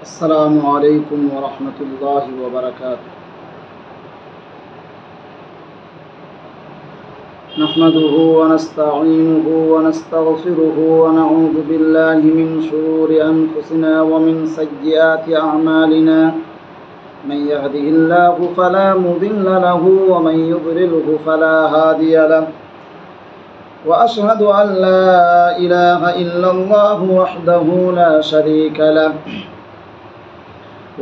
السلام عليكم ورحمة الله وبركاته. نحمده ونستعينه ونستغفره ونعوذ بالله من شرور أنفسنا ومن سيئات أعمالنا. من يهده الله فلا مضل له ومن يضلله فلا هادي له. وأشهد أن لا إله إلا الله وحده لا شريك له.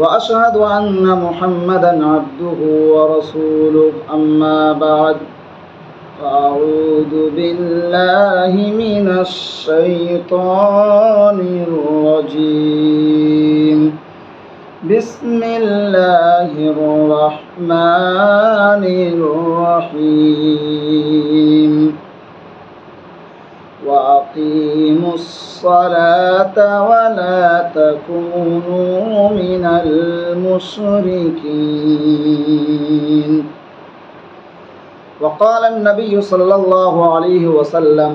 وأشهد أن محمدًا عبده ورسوله. أما بعد فأعوذ بالله من الشيطان الرجيم. بسم الله الرحمن الرحيم. وأقيموا الصلاة ولا تكونوا من المشركين. وقال النبي صلى الله عليه وسلم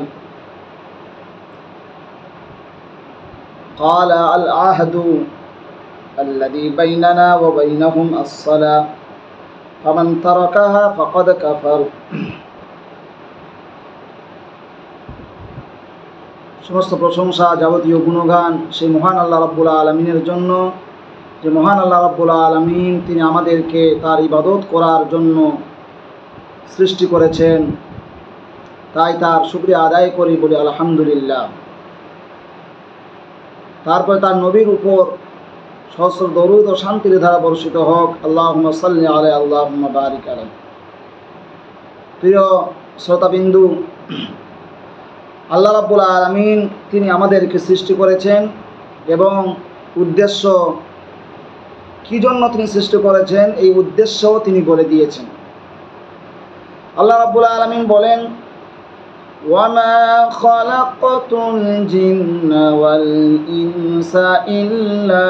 قال العهد الذي بيننا وبينهم الصلاة فمن تركها فقد كفر. সমস্ত প্রশংসা যাবতীয় গুণগান সেই মহান আল্লাহ রাব্বুল আলামিনের জন্য, যে মহান আল্লাহ রাব্বুল আলামিন তিনি আমাদেরকে তার ইবাদত করার জন্য সৃষ্টি করেছেন। তাই তার শুকরিয়া আদায় করি, বলি আলহামদুলিল্লাহ। তারপর তার নবীর উপর সহস্র দরুদ ও শান্তির ধারা বর্ষিত হোক। আল্লাহুম্মা সাল্লি আলাইহি আল্লাহুম্মা বারিক আলাইহি। প্রিয় শ্রোতাবিন্দু, আল্লাহ রাব্বুল আলামিন তিনি আমাদেরকে সৃষ্টি করেছেন এবং উদ্দেশ্য কি জন্য তিনি সৃষ্টি করেছেন এই উদ্দেশ্যও তিনি বলে দিয়েছেন। আল্লাহ রাব্বুল আলামিন বলেন, ওয়ামা খালাকতুল জিন্না ওয়াল ইনসা ইল্লা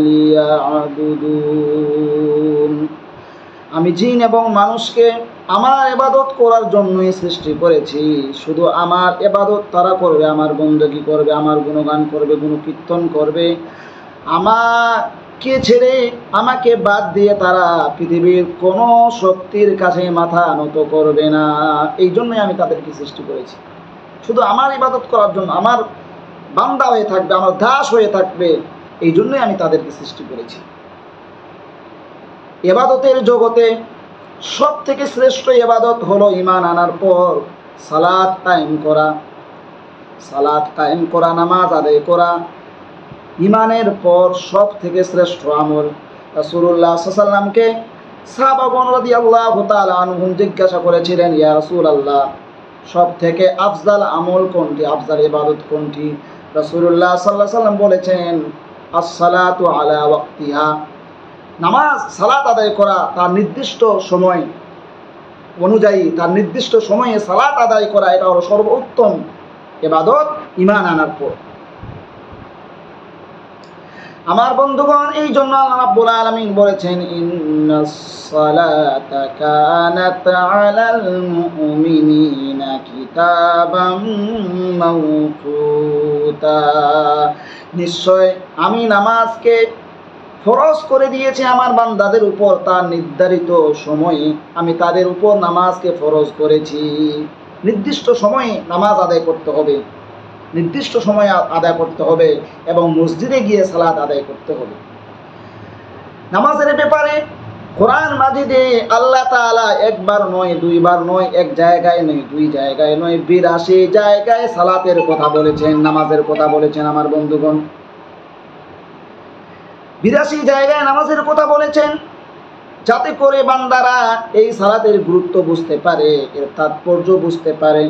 লিয়াবুদুন। আমি জিন এবং মানুষকে আমার ইবাদত করার জন্যই সৃষ্টি করেছি। শুধু আমার ইবাদত তারা করবে, আমার বন্দেগী করবে, আমার গুণগান করবে, গুণকীর্তন করবে। আমাকে ছেড়ে, আমাকে বাদ দিয়ে তারা পৃথিবীর কোনো শক্তির কাছে মাথা নত করবে না। এই জন্যই আমি তাদেরকে সৃষ্টি করেছি। শুধু আমার ইবাদত করার জন্য, আমার বান্দা হয়ে থাকবে, আমার দাস হয়ে থাকবে, এই জন্যই আমি তাদেরকে সৃষ্টি করেছি। ইবাদতের জগতে সব থেকে শ্রেষ্ঠ ইবাদত হলো ঈমান আনার পর সালাত কায়েম করা। সালাত কায়েম করা, নামাজ আদায় করা ঈমানের পর সব থেকে শ্রেষ্ঠ আমল। রাসূলুল্লাহ সাল্লাল্লাহু আলাইহি ওয়াসাল্লামকে সাহাবাগণ রাদিয়াল্লাহু তাআলা আনহুম জিজ্ঞাসা করেছিলেন, ইয়া রাসূলুল্লাহ, সব থেকে আফজাল আমল কোনটি, আফজাল ইবাদত কোনটি? রাসূলুল্লাহ সাল্লাল্লাহু আলাইহি ওয়াসাল্লাম বলেছেন, আস-সালাতু আলা ওয়াক্তিহা। নামাজ, সালাত আদায় করা তার নির্দিষ্ট সময় অনুযায়ী, তার নির্দিষ্ট সময়ে সালাত আদায় করা, এটা হলো সর্বোত্তম ইবাদত ঈমান আনার পর। আমার বন্ধুগণ, এই জন্য আল্লাহ রাব্বুল আলামিন বলেছেন, ইন্নাস সালাতা কানাত আলাল মুমিনিনা কিতাবাম মাওকুতা। নিশ্চয় আমি নামাজকে ফরজ করে দিয়েছি আমার বান্দাদের উপর, তার নির্ধারিত সময়ে আমি তাদের উপর নামাজকে ফরজ করেছি। নির্দিষ্ট সময়ে নামাজ আদায় করতে হবে, নির্দিষ্ট সময়ে আদায় করতে হবে এবং মসজিদে গিয়ে সালাত আদায় করতে হবে। নামাজের ব্যাপারে কোরআন মাজিদে আল্লাহ তাআলা একবার নয়, দুইবার নয়, এক জায়গায় নয়, দুই জায়গায় নয়, ৮২ জায়গায় সালাতের কথা বলেছেন, নামাজের কথা বলেছেন। আমার বন্ধুগণ, ৮২ জায়গায় নামাজের কথা বলেছেন, যাতে করে বান্দারা এই সালাতের গুরুত্ব বুঝতে পারে, এর তাৎপর্য বুঝতে পারে।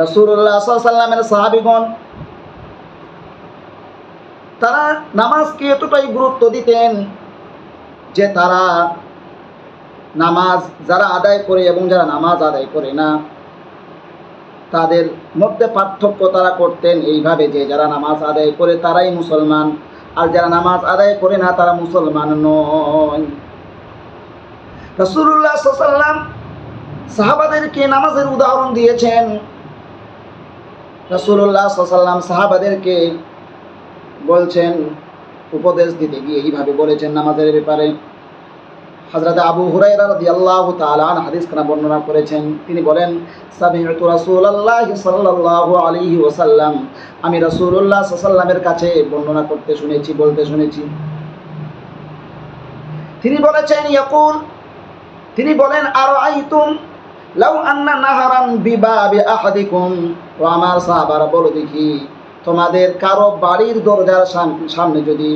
রাসূলুল্লাহ সাল্লাল্লাহু আলাইহি ওয়াসাল্লামের সাহাবীগণ তারা নামাজকে এতটাই গুরুত্ব দিতেন যে তারা নামাজ যারা আদায় করে এবং যারা নামাজ আদায় করে না, তাদের মধ্যে পার্থক্য তারা করতেন এইভাবে যে যারা নামাজ আদায় করে তারাই মুসলমান, আর যারা নামাজ আদায় করে না তারা মুসলমান নয়। রাসূলুল্লাহ সাল্লাল্লাহু আলাইহি ওয়াসাল্লাম সাহাবাদেরকে নামাজের উদাহরণ দিয়েছেন। রাসূলুল্লাহ সাল্লাল্লাহু আলাইহি ওয়াসাল্লাম সাহাবাদেরকে বলছেন, উপদেশ দিতে গিয়ে এইভাবে বলেছেন নামাজের ব্যাপারে। হযরত আবু হুরায়রা রাদিয়াল্লাহু তাআলা আনহু হাদিস খানা বর্ণনা করেছেন। তিনি বলেন, সামি'তু রাসূলুল্লাহি সাল্লাল্লাহু আলাইহি ওয়াসাল্লাম, আমি রাসূলুল্লাহ সাল্লাল্লাহু আলাইহি ওয়াসাল্লামের কাছে বর্ণনা করতে শুনেছি, বলতে শুনেছি। তিনি বলেছেন, ইয়াকুল, তিনি বলেন, আরাআইতুম লাউ আন্না নাহারান বিবাবি আহাদিকুম, ও আমার সাহাবারা বলো দেখি, তোমাদের কারো বাড়ির দরজার সামনে যদি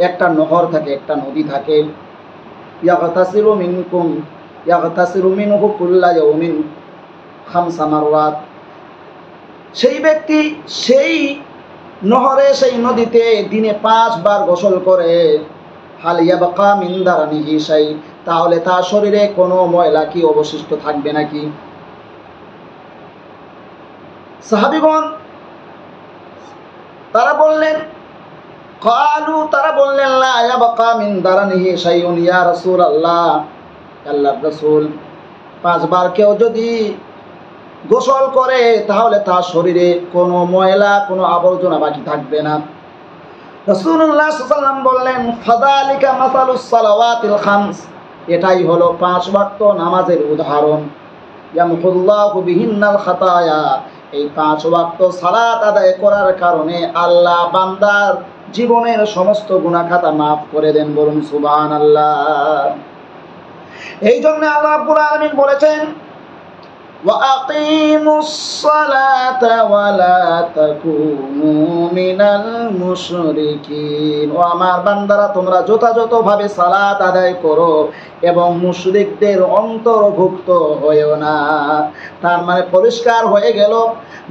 একটা নহর থাকে, একটা নদী থাকে, ইয়াগতাসিলু মিনহু কুল্লা ইয়াউমিন খামসা মাররাত, সেই ব্যক্তি সেই নহরে, সেই নদীতে দিনে 5 বার গোসল করে, হাল ইয়াবকা মিন দারানিহি শাই, তাহলে তার শরীরে কোনো ময়লা কি অবশিষ্ট থাকবে নাকি? সাহাবীগণ তারা বললেন, ক্বালু, তারা বললেন, লা ইয়াবকা মিন দারানিহি শাইউন ইয়া রাসূলুল্লাহ, আল্লাহর রাসূল, 5 বার কেউ যদি গোসল করে তাহলে তার শরীরে কোনো ময়লা, কোনো আবর্জনা বাকি থাকবে না। রাসূলুল্লাহ সাল্লাল্লাহু আলাইহি ওয়াসাল্লাম বললেন, ফাযালিকা মাসালুস সালাওয়াতিল খামস, এটাই হলো 5 ওয়াক্ত নামাজের উদাহরণ। ইয়ামহুল্লাহু বিহিন্নাল খাতায়া, এই 5 ওয়াক্ত সালাত আদায় করার কারণে আল্লাহ বান্দার জীবনের সমস্ত গুনাহ খাতা মাফ করে দেন। বলুন সুবহানাল্লাহ। এই জন্য আল্লাহ রাব্বুল আলামিন বলেছেন, ওয়া আকিমুস সালাতা ওয়া লা তাকুনু মিনাল মুশরিকিন, ও আমার বান্দারা তোমরা যথাযথভাবে সালাত আদায় করো এবং মুশরিকদের অন্তর্ভুক্ত হয়েও না। তার মানে পরিষ্কার হয়ে গেল,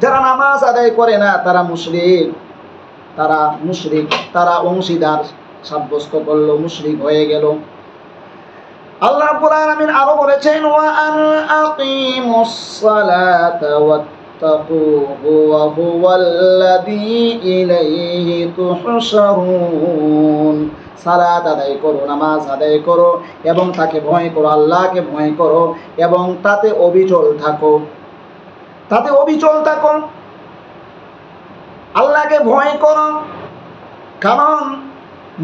যারা নামাজ আদায় করে না তারা মুশরিক, তারা অংশীদার সাব্যস্ত করলো, মুশরিক হয়ে গেল। আল্লাহ রাব্বুল আলামিন আরো বলেছেন, ওয়া আন আকিমুস সালাতা ওয়াত্তাকুহু ওয়া হুয়াল্লাযী ইলাইহি তুহশারুন, সালাত আদায় করো, নামাজ আদায় করো এবং তাকে ভয় করো, আল্লাহকে ভয় করো এবং তাতে অবিচল থাকো, আল্লাহকে ভয় করো। কারণ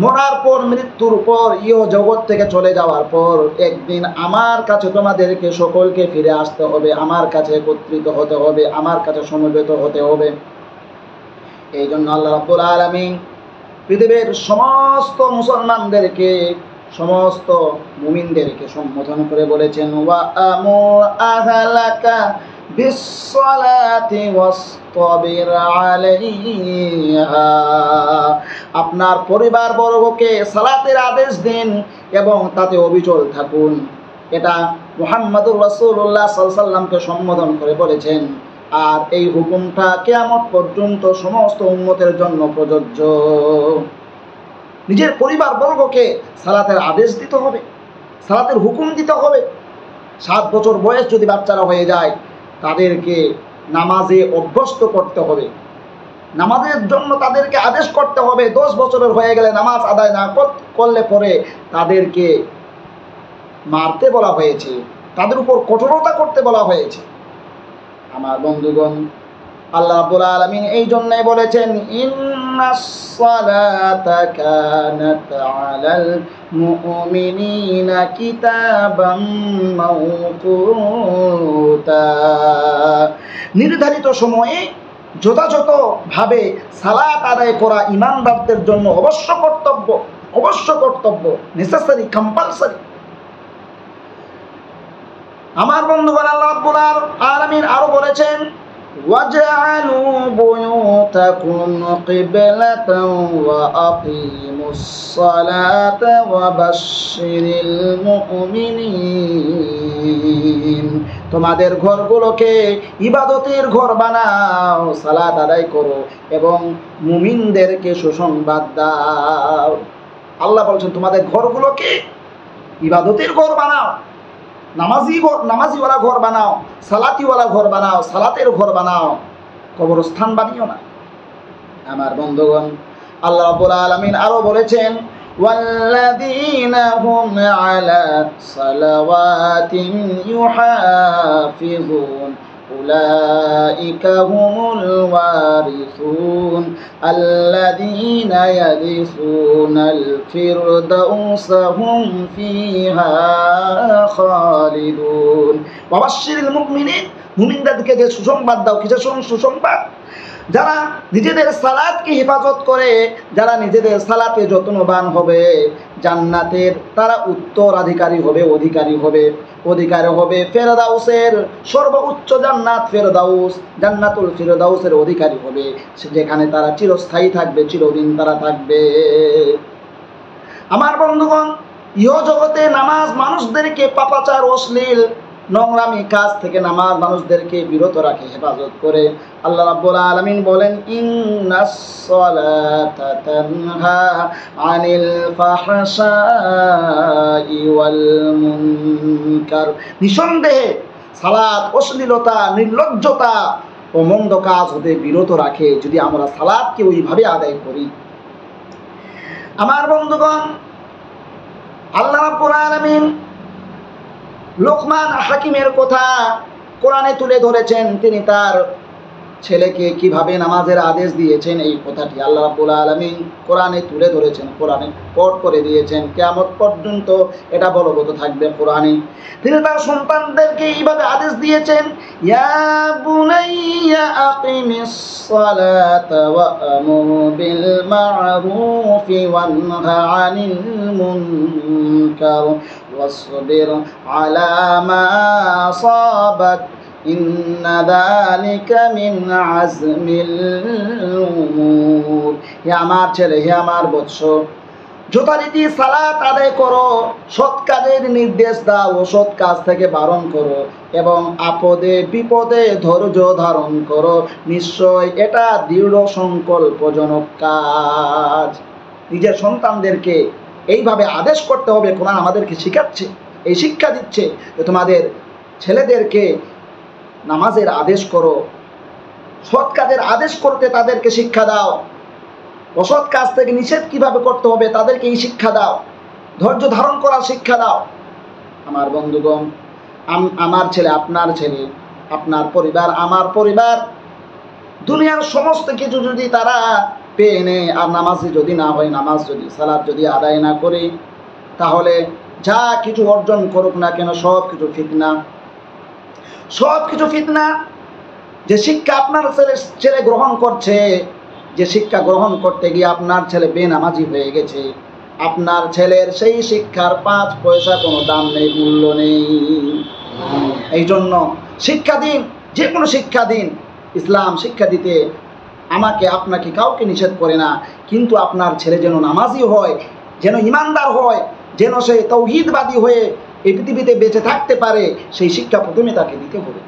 মরার পর, মৃত্যুর পর, ইহ জগৎ থেকে চলে যাওয়ার পর একদিন আমার কাছে তোমাদেরকে সকলকে ফিরে আসতে হবে, আমার কাছে একত্রিত হতে হবে, আমার কাছে সমবেত হতে হবে। এই জন্য আল্লাহ রাব্বুল আলামিন পৃথিবীর সমস্ত মুসলমানদেরকে, সমস্ত মুমিনদেরকে সম্বোধন করে বলেছেন, ওয়া আমুর আহলাকা বিসসালাতি ওয়াসতাবির আলাইহা, আপনার পরিবার বর্গকে সালাতের আদেশ দিন এবং তাতে অবিচল থাকুন। এটা মুহাম্মদুর রাসূলুল্লাহ সাল্লাল্লাহু আলাইহি ওয়াসাল্লামকে সম্বোধন করে বলেছেন। আর এই হুকুমটা কিয়ামত পর্যন্ত সমস্ত উম্মতের জন্য প্রযোজ্য। নিজের পরিবার বর্গকে সালাতের আদেশ দিতে হবে, সালাতের হুকুম দিতে হবে। 7 বছর বয়স যদি বাচ্চারা হয়ে যায় তাদেরকে নামাজে অভ্যস্ত করতে হবে, নামাজের জন্য তাদেরকে আদেশ করতে হবে। 10 বছরের হয়ে গেলে নামাজ আদায় না করলে পরে তাদেরকে মারতে বলা হয়েছে, তাদের উপর কঠোরতা করতে বলা হয়েছে। আমার বন্ধুগণ, আল্লাহ রাব্বুল আলামিন এই জন্যই বলেছেন, ইন্নাস সালাতা কানাত আলাল মুমিনিনা কিতাবাম মাওকুতা, নির্ধারিত সময়ে যথাযথভাবে সালাত আদায় করা ঈমানদারদের জন্য অবশ্য কর্তব্য, নেসেসারি, কম্পালসারি। আমার বন্ধুগণ, আল্লাহ রাব্বুল আলামিন আরো বলেছেন, ওয়াজআলু বুয়ুতাকুম কিবলাতান ওয়া আকিমুস সালাতা ওয়া বাশশিরিল মুমিনিন, তোমাদের ঘরগুলোকে ইবাদতের ঘর বানাও, সালাত আদায় করো এবং মুমিনদেরকে সুসংবাদ দাও। আল্লাহ বলছেন তোমাদের ঘরগুলোকে ইবাদতের ঘর বানাও, নামাজিওয়ালা ঘর বানাও, সালাতিওয়ালা ঘর বানাও, সালাতের ঘর বানাও, কবরস্থান বানিও না। আমার বন্ধুগণ, আল্লাহ রাব্বুল আলামিন আরো বলেছেন, ওয়াল্লাযীনা হুম আলা সালাওয়াতিহিম ইউহাফিজুন উলাইকা হুমুল ওয়ারিসুন আল্লাযীনা ইয়ারিসুনাল ফিরদাউসা হুম ফিহা খালিদুন। ওয়াবাশশিরিল মুমিনিন, মুমিনদেরকে যে সুসংবাদ দাও। কিসের সুসংবাদ? যারা নিজেদের সালাতকে হেফাজত করে, যারা নিজেদের সালাতে যত্নবান হবে, জান্নাতের তারা উত্তরাধিকারী হবে, অধিকারী হবে ফেরদাউসের সর্বোচ্চ জান্নাত ফেরদাউস, জান্নাতুল ফেরদাউসের অধিকারী হবে, যেখানে তারা চিরস্থায়ী থাকবে, চিরদিন তারা থাকবে। আমার বন্ধুগণ, ইহ জগতে নামাজ মানুষদেরকে পাপাচার, অশ্লীল নোংরামি কাজ থেকে নামাজ মানুষদেরকে বিরত রাখে, হেফাজত করে। আল্লাহ রাব্বুল আলামিন বলেন, ইন্নাস সালাতা তানহা আনিল ফাহশাই ওয়াল মুনকার। নিঃসন্দেহে সালাত অশ্লীলতা, নির্লজ্জতা ও মন্দ কাজ হতে বিরত রাখে, যদি আমরা সালাতকে ওইভাবে আদায় করি। আমার বন্ধুগণ, আল্লাহ রাব্বুল আলামিন লোকমান হাকিমের কথা কোরআনে তুলে ধরেছেন। তিনি তার ছেলেকে কিভাবে নামাজের আদেশ দিয়েছেন, এই কথাটি আল্লাহ রাব্বুল আলামিন কোরআনে তুলে ধরেছেন, কোরআনে কোট করে দিয়েছেন। কিয়ামত পর্যন্ত এটা বলবৎ থাকবে কোরআনে। তিনি তার সন্তানদেরকে এইভাবে আদেশ দিয়েছেন, ইয়া বুনাইয়া আকিমিস সালাতা ওয়া আমুর বিল মা'রুফি ওয়ানহা আনিল মুনকার ওয়াসবির আলা মা আসাবাক ইন্না যালিকা মিন আজমিল উমুর। হে আমার ছেলে, হে আমার বৎস, যথারীতি সালাত আদায় করো, সৎ কাজের নির্দেশ দাও, অসৎ কাজ থেকে বারণ করো, এবং আপদে বিপদে ধৈর্য ধারণ করো। নিশ্চয় এটা দৃঢ় সংকল্পজনক কাজ। নিজের সন্তানদেরকে এইভাবে আদেশ করতে হবে। কোরআন আমাদেরকে শিখাচ্ছে, এই শিক্ষা দিচ্ছে যে তোমাদের ছেলেদেরকে নামাজের আদেশ করো, সৎ কাজের আদেশ করতে তাদেরকে শিক্ষা দাও, অসৎ কাজ থেকে নিষেধ কিভাবে করতে হবে তাদেরকে এই শিক্ষা দাও, ধৈর্য ধারণ করার শিক্ষা দাও। আমার বন্ধুগণ, আমার ছেলে, আপনার পরিবার, আমার পরিবার, দুনিয়ার সমস্ত কিছু যদি তারা পেয়ে নেয় আর নামাজে যদি না হয়, নামাজ যদি, সালাত যদি আদায় না করে, তাহলে যা কিছু অর্জন করুক না কেন সব কিছু ফিতনা। যে শিক্ষা আপনার ছেলে গ্রহণ করছে, যে শিক্ষা গ্রহণ করতে গিয়ে আপনার ছেলে বেনামাজি হয়ে গেছে, আপনার ছেলের সেই শিক্ষার 5 পয়সা কোনো দাম নেই, মূল্য নেই। এই জন্য শিক্ষা দিন, যে কোনো শিক্ষা দিন। ইসলাম শিক্ষা দিতে আমাকে আপনাকে কাউকে নিষেধ করে না, কিন্তু আপনার ছেলে যেন নামাজি হয়, যেন ইমানদার হয়, যেন সে তাওহীদবাদী হয়ে এই পৃথিবীতে বেঁচে থাকতে পারে, সেই শিক্ষা প্রথমে তাকে দিতে হবে।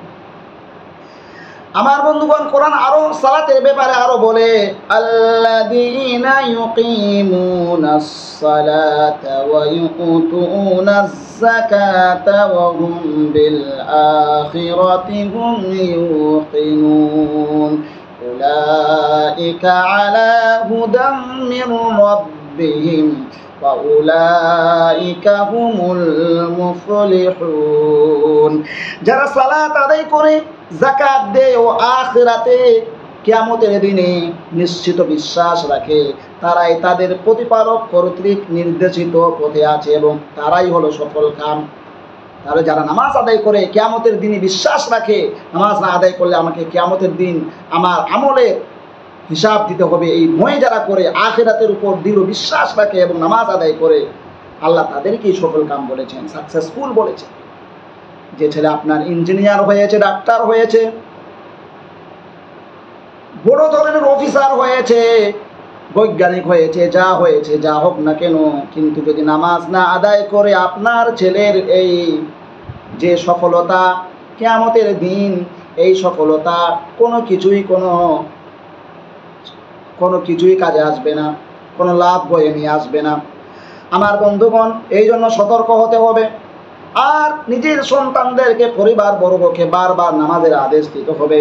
আমার বন্ধুগণ, কোরআন আরো সালাতের ব্যাপারে আরো বলে, আল্লাযীনা ইউকিমুনাস সালাতা ওয়া ইউতুনাজ যাকাতা ওয়া হুম বিল আখিরাতি হুম ইউকিনুন উলাইকা আলা হুদাম মির রাব্বিহিম ওয়া উলাইকা হুমুল মুফলিহুন। যারা সালাত আদায় করে, যাকাত দেয় ও আখিরাতে কিয়ামতের দিনে নিশ্চিত বিশ্বাস রাখে, তারাই তাদের প্রতিপালক কর্তৃক নির্দেশিত পথে আছে এবং তারাই হলো সফল কাম। তাহলে যারা নামাজ আদায় করে, কিয়ামতের দিনে বিশ্বাস রাখে, নামাজ না আদায় করলে আমাকে কিয়ামতের দিন আমার আমলের হিসাব দিতে হবে, এই ভয় যারা করে, আখিরাতের উপর দৃঢ় বিশ্বাস রাখে এবং নামাজ আদায় করে, আল্লাহ তাদেরকেই সফল কাম বলেছেন, সাকসেসফুল বলেছেন। যে ছেলে আপনার ইঞ্জিনিয়ার হয়েছে, ডাক্তার হয়েছে, বড় ধরনের অফিসার হয়েছে, বৈজ্ঞানিক হয়েছে, যা হোক না কেন, কিন্তু যদি নামাজ না আদায় করে, আপনার ছেলের এই যে সফলতা কিয়ামতের দিন, এই সফলতা কোনো কিছুই কাজে আসবে না, কোনো লাভ বয়ে নিয়ে আসবে না। আমার বন্ধুগণ, এই জন্য সতর্ক হতে হবে। আর নিজের সন্তানদেরকে, পরিবার বর্গকে বারবার নামাজের আদেশ দিতে হবে।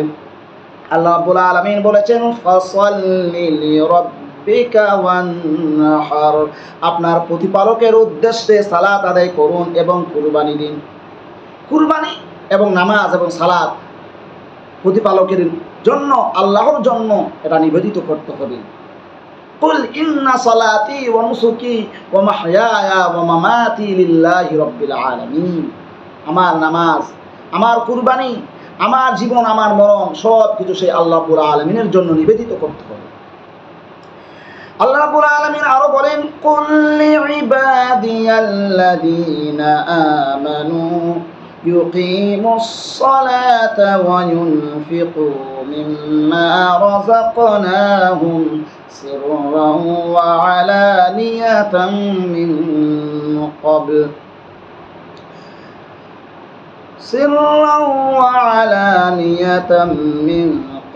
আল্লাহ রাব্বুল আলামিন বলেছেন, ফাসাল্লি লিরাব্বিকা ওয়ানহার। আপনার প্রতিপালকের উদ্দেশ্যে সালাত আদায় করুন এবং কুরবানি দিন। কুরবানি এবং নামাজ এবং সালাত প্রতিপালকের জন্য, আল্লাহর জন্য এটা নিবেদিত করতে হবে। কুল ইন্না সালাতি ওয়া নুসুকি ওয়া মাহইয়ায়া ওয়া মামাতি লিল্লাহি রাব্বিল আলামিন। আমার নামাজ, আমার কুরবানি, আমার জীবন, আমার মরণ সব কিছু সেই আল্লাহ রাব্বুল আলামিনের জন্য নিবেদিত করতে হবে। আল্লাহ রাব্বুল আলামিন আরো বলেন, কুল লিইবাদিয়াল্লাযীনা আমানু ইউকিমুস সালাতা ওয়া ইউনফিকু মিম্মা রাযাকনাহুম সিররান ওয়া আলানিয়াতাম মিন ক্বাবল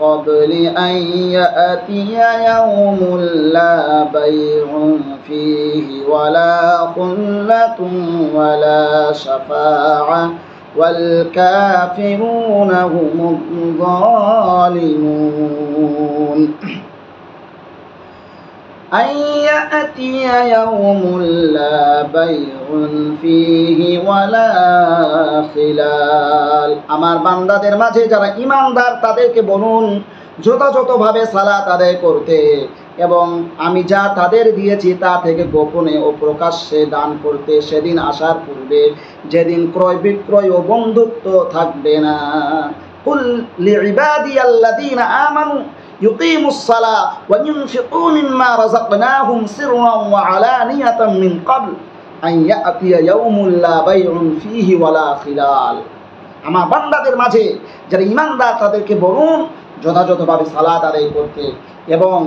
قبل أن يأتي يوم لا بيع فيه ولا خلة ولا شفاعة والكافرون هم الظالمون أن يأتي يوم لا بيع فيه ولا خلال। আমার বান্দাদের মাঝে যারা ঈমানদার তাদেরকে বলুন যথাযথভাবে সালাত আদায় করতে এবং আমি যা তাদের দিয়েছি তা থেকে গোপনে ও প্রকাশ্যে দান করতে, সেদিন আসার পূর্বে যেদিন ক্রয় বিক্রয় ও বন্ধুত্ব থাকবে না। কুল লিইবাদিয়াল্লাযীনা আমানু ইউকিমুস সালাহ ওয়া ইউনফিকু মিম্মা রাযাকনাহুম সিররান ওয়া আলানিয়াতাম মিন ক্বাবল আন ইয়াতিয়া ইয়াউমুল লা বাইউন ফীহি ওয়ালা খিলাল। আমার বান্দাদের মাঝে যারা ঈমানদার তাদেরকে বলুন যথাযথভাবে সালাত আদায় করতে এবং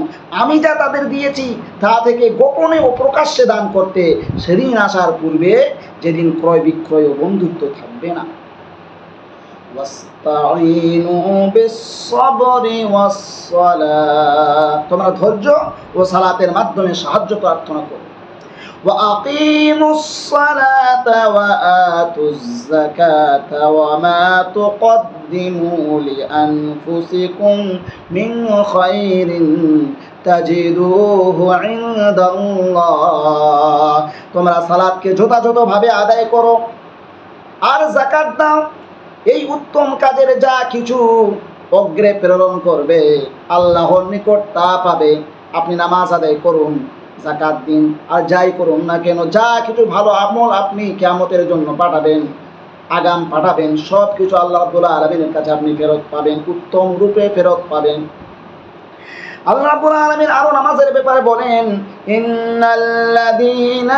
আমি যা তাদের দিয়েছি তা থেকে গোপনে ও প্রকাশ্যে দান করতে, সেদিন আসার পূর্বে যেদিন ক্রয় বিক্রয় ও বন্ধুত্ব থাকবে না। ওয়াস্তাঈনু বিস-সাবরি ওয়াস-সালাহ, তোমরা ধৈর্য ও সালাতের মাধ্যমে সাহায্য প্রার্থনা করো। وأقيموا الصلاة وآتوا الزكاة وما تقدموا لأنفسكم من خير تجدوه عند الله। তোমরা সালাতকে যথাযথভাবে আদায় করো আর যাকাত দাও। এই উত্তম কাজের যা কিছু অগ্রে প্রেরণ করবে আল্লাহর নিকট তা পাবে। আপনি নামাজ আদায় করুন, যাকাত দিন, আর যাই করুন না কেন, যা কিছু ভালো আমল আপনি কিয়ামতের জন্য পাঠাবেন, আগাম পাঠাবেন, সব কিছু আল্লাহ রাব্বুল আলামিনের কাছে আপনি ফেরত পাবেন, উত্তম রূপে ফেরত পাবেন। আল্লাহ রাব্বুল আলামিন আরো নামাজের ব্যাপারে বলেন, ইন্নাল্লাযীনা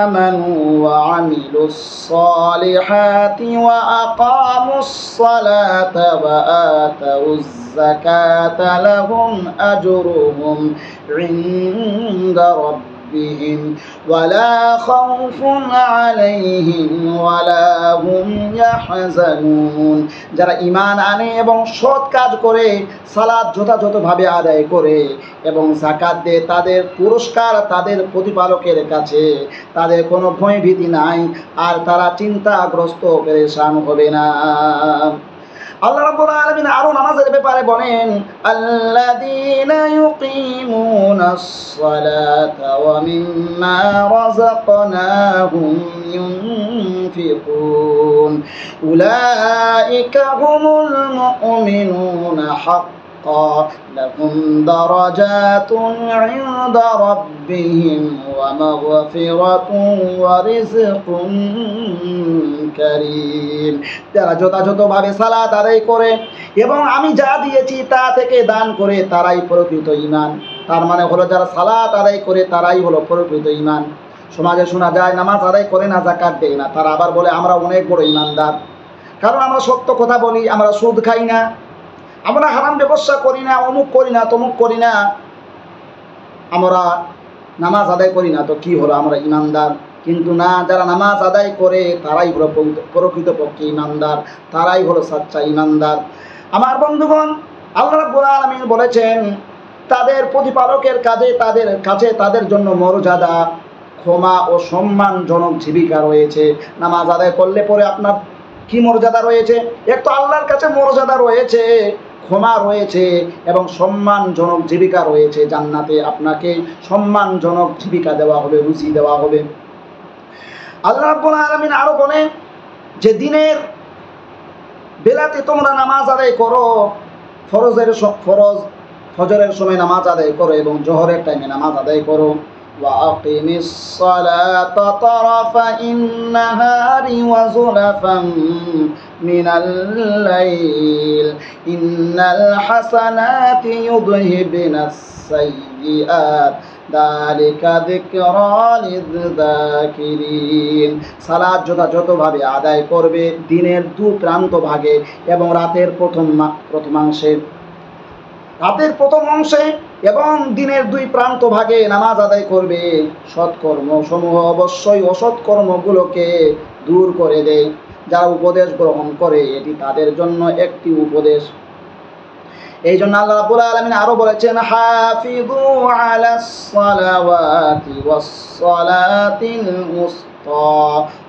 আমানু ওয়া আমিলুস সালিহাতি ওয়া আকামুস সালাতা ওয়া আতাউজ যাকাতা লাহুম আজরুহুম ইনদা রাব্বিহিম ওয়ালা খাউফুন আলাইহিম ওয়ালা হুম ইয়াহজানুন। যারা ঈমান আনে এবং সৎ কাজ করে, সালাত যথাযথভাবে আদায় করে এবং যাকাত দেয়, তাদের পুরস্কার তাদের প্রতিপালকের কাছে, তাদের কোনো ভয় ভীতি নাই আর তারা চিন্তাগ্রস্ত পেরেশান হবে না। আল্লাহ রাব্বুল আলামিন আরো নামাজের ব্যাপারে বলেন, আল্লাযীনা ইউকিমুনাস সালাতা ওয়া মিম্মা রাযাকনাহুম ইউনফিকুন উলাইকা হুমুল মুমিনুনা হাক্কান লাহুম দারাজাতুন ইনদা রাব্বিহিম ওয়া মাগফিরাতুন ওয়া রিজকুন কারীম। যারা যথাযথভাবে সালাত আদায় করে এবং আমি যা দিয়েছি তা থেকে দান করে তারাই প্রকৃত ঈমান। তার মানে হলো যারা সালাত আদায় করে তারাই হলো প্রকৃত ঈমান। সমাজে শোনা যায় নামাজ আদায় করে না, যাকাত দেয় না, তারা আবার বলে আমরা অনেক বড় ঈমানদার, কারণ আমরা সত্য কথা বলি, আমরা সুদ খাই না, আমরা হারাম ব্যবসা করি না, অমুক করি না, তমুক করি না, আমরা নামাজ আদায় করি না, তো কি হলো আমরা ঈমানদার? কিন্তু না, যারা নামাজ আদায় করে তারাই হলো প্রকৃতপক্ষে ঈমানদার, তারাই হলো সাচ্চা ঈমানদার। আমার বন্ধুগণ, আল্লাহ রাব্বুল আলামিন বলেছেন তাদের প্রতিপালকের কাছে তাদের জন্য মর্যাদা, ক্ষমা ও সম্মানজনক জীবিকা রয়েছে। নামাজ আদায় করলে পরে আপনার কি মর্যাদা রয়েছে? এক তো আল্লাহর কাছে মর্যাদা রয়েছে, ক্ষমা রয়েছে এবং সম্মানজনক জীবিকা রয়েছে। জান্নাতে আপনাকে সম্মানজনক জীবিকা দেওয়া হবে, রুজি দেওয়া হবে। আল্লাহ রাব্বুল আলামিন আরো বলেন যে দিনের বেলাতে তোমরা নামাজ আদায় করো, ফজরের সময় নামাজ আদায় করো এবং জোহরের টাইমে নামাজ আদায় করো। وأقم الصلاة طرفي النهار وزلفا من الليل إن الحسنات يذهبن السيئات ذلك ذكرى للذاكرين। সালাত যথাযথভাবে আদায় করবে দিনের দু প্রান্ত ভাগে এবং রাতের প্রথম অংশে এবং দিনের দুই প্রান্ত ভাগে নামাজ আদায় করবে। সৎকর্ম সমূহ অবশ্যই অসৎ কর্মগুলোকে দূর করে দেয়। যারা উপদেশ গ্রহণ করে এটি তাদের জন্য একটি উপদেশ। এই জন্য আল্লাহ রাব্বুল আলামিন আরো বলেছেন, হাফিযু আলাস সালাওয়াতি ওয়াস সালাতিল উসতা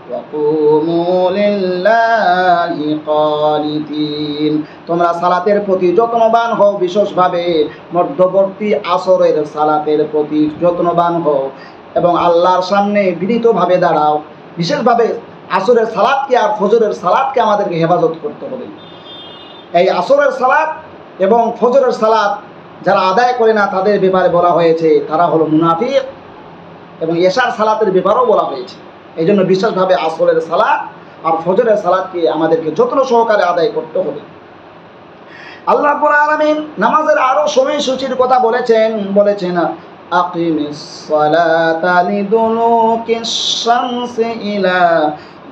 ওয়া কুমু লিল্লাহি কানিতিন। তোমরা সালাতের প্রতি যত্নবান হও, বিশেষভাবে মধ্যবর্তী আসরের সালাতের প্রতি যত্নবান হও এবং আল্লাহর সামনে বিনীতভাবে দাঁড়াও। বিশেষভাবে আসরের সালাতকে আর ফজরের সালাতকে আমাদেরকে হেফাজত করতে হবে। এই আসরের সালাত এবং ফজরের সালাত যারা আদায় করে না তাদের ব্যাপারে বলা হয়েছে তারা হলো মুনাফিক, এবং এশার সালাতের ব্যাপারেও বলা হয়েছে। এই জন্য বিশেষভাবে আসরের সালাত আর ফজরের সালাতকে আমাদেরকে যত্ন সহকারে আদায় করতে হবে। আল্লাহ রাব্বুল আলামিন নামাজের আরো সময়সূচির কথা বলেছেন আকিমিস সালাতা লিদুলুকিশ শামসি ইলা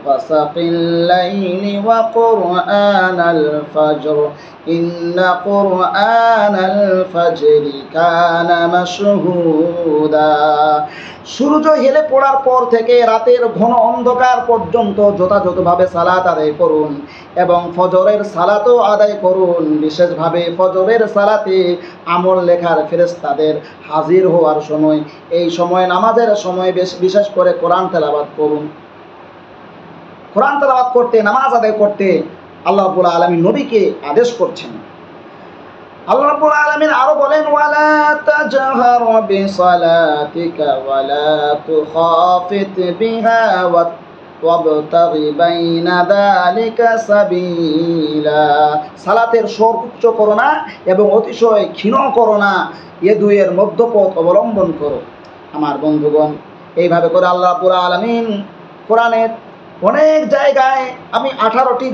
ওয়াসাকিল লাইলি ওয়া কুরআনাল ফাজর ইন্না কুরআনাল ফাজরি কানা মাশহুদা। সূর্য হেলে পড়ার পর থেকে রাতের ঘন অন্ধকার পর্যন্ত যথাযথভাবে সালাত আদায় করুন এবং ফজরের সালাতও আদায় করুন। বিশেষভাবে ফজরের সালাতে আমল লেখার ফেরেশতাদের হাজির হওয়ার সময়, এই সময় নামাজের সময় বিশেষ করে কোরআন তেলাওয়াত করুন। কোরআন তেলাওয়াত করতে, নামাজ আদায় করতে আল্লাহ রাব্বুল আলামিন নবীকে আদেশ করছেন। আল্লাহ রাব্বুল আলামিন আরো বলেন, ওয়ালা তাজহার বিসালাতিকা ওয়ালা তুখাফিত বিহা ওয়াবতাগি বাইনা যালিকা সাবিলা। সালাতের স্বর উচ্চ করো না এবং অতিশয় ক্ষীণ করো না, এ দুইয়ের মধ্যপথ অবলম্বন করো। আমার বন্ধুগণ, এইভাবে করে আল্লাহ রাব্বুল আলামিন কোরআনের অনেক জায়গায়, আমি 18টি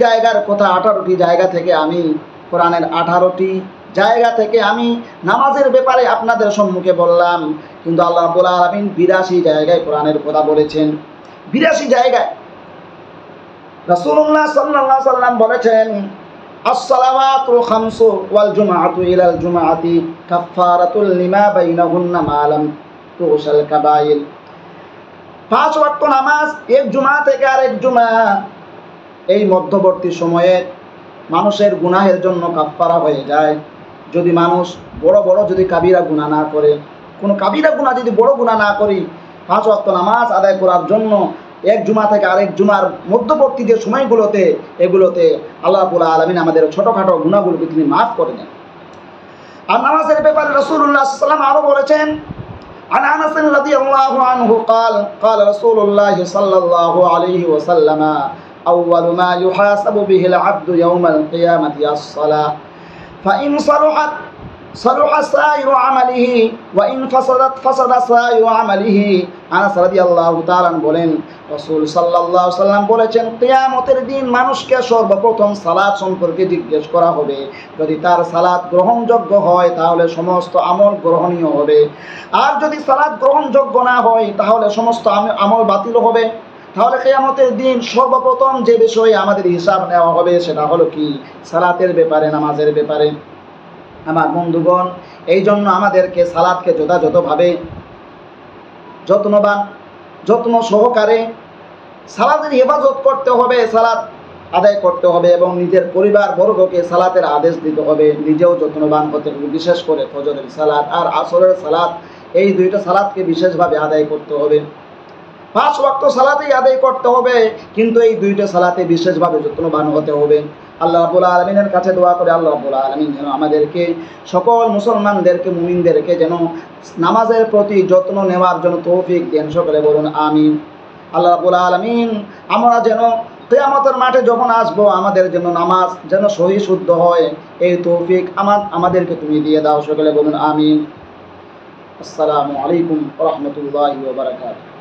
জায়গা থেকে আমি কোরআনের 18টি জায়গা থেকে আমি নামাজের ব্যাপারে আপনাদের সম্মুখে বললাম, কিন্তু আল্লাহ রাব্বুল আলামিন 82 জায়গায় কোরআনের কথা বলেছেন। 82 জায়গায় রাসূলুল্লাহ সাল্লাল্লাহু আলাইহি ওয়াসাল্লাম বলেছেন, as-salawatul khamsu wal jumu'atu ila al-jumu'ati kaffaratul lima bainahunna ma lam tughsal kaba'ir। 5 ওয়াক্ত নামাজ এক জুমা থেকে আরেক জুমা, এই মধ্যবর্তী সময়ে মানুষের গুনাহের জন্য কাফফারা হয়ে যায়। যদি মানুষ বড় যদি কাবিরা গুনাহ না করে, কোনো কাবিরা গুনাহ যদি বড় গুনাহ না করি, 5 ওয়াক্ত নামাজ আদায় করার জন্য এক জুমা থেকে আরেক জুমার মধ্যবর্তী যে সময়গুলোতে এগুলোতে আল্লাহ রাব্বুল আলামিন আমাদের ছোটখাটো গুনাহগুলোকে তিনি মাফ করে দেন। আর নামাজের ব্যাপারে রাসূলুল্লাহ সাল্লাল্লাহু আলাইহি ওয়াসাল্লাম আরো বলেছেন, عن أنس رضي الله عنه قال رسول الله صلى الله عليه وسلم أول ما يحاسب به العبد يوم القيامة الصلاة فإن صلحت صلح سائر عمله وإن فسد سائر عمله। আনাস রাদিয়াল্লাহু তাআলা বলেন, রাসূল সাল্লাল্লাহু আলাইহি ওয়াসাল্লাম বলেছেন, কিয়ামতের দিন মানুষকে সর্বপ্রথম সালাত সম্পর্কে জিজ্ঞেস করা হবে। যদি তার সালাত গ্রহণযোগ্য হয় তাহলে সমস্ত আমল গ্রহণীয় হবে, আর যদি সালাত গ্রহণযোগ্য না হয় তাহলে সমস্ত আমল বাতিল হবে। তাহলে কিয়ামতের দিন সর্বপ্রথম যে বিষয়ে আমাদের হিসাব নেওয়া হবে সেটা হলো কি? সালাতের ব্যাপারে, নামাজের ব্যাপারে। আমার বন্ধুগণ, এই জন্য আমাদেরকে সালাতকে যথাযথভাবে যত্ন সহকারে সালাতের হেফাজত করতে হবে, সালাত আদায় করতে হবে এবং নিজের পরিবার বর্গকে সালাতের আদেশ দিতে হবে, নিজেও যত্নবান হতে হবে। বিশেষ করে ফজরের সালাত আর আসরের সালাত, এই দুইটা সালাতকে বিশেষভাবে আদায় করতে হবে। 5 ওয়াক্ত সালাতেই আদায় করতে হবে, কিন্তু এই দুইটা সালাতে বিশেষভাবে যত্নবান হতে হবে। আল্লাহ রাব্বুল আলামিনের কাছে দোয়া করে আল্লাহ রাব্বুল আলামিন যেন আমাদেরকে, সকল মুসলমানদেরকে, মুমিনদেরকে যেন নামাজের প্রতি যত্ন নেওয়ার জন্য তৌফিক দেন। সকলে বলুন আমিন। আল্লাহ রাব্বুল আলামিন আমরা যেন কিয়ামতের মাঠে যখন আসবো আমাদের জন্য নামাজ যেন সহি শুদ্ধ হয়, এই তৌফিক আমাদেরকে তুমি দিয়ে দাও। সকলে বলুন আমিন। আসসালামু আলাইকুম ওয়া রাহমাতুল্লাহি ওয়া বারাকাতুহু।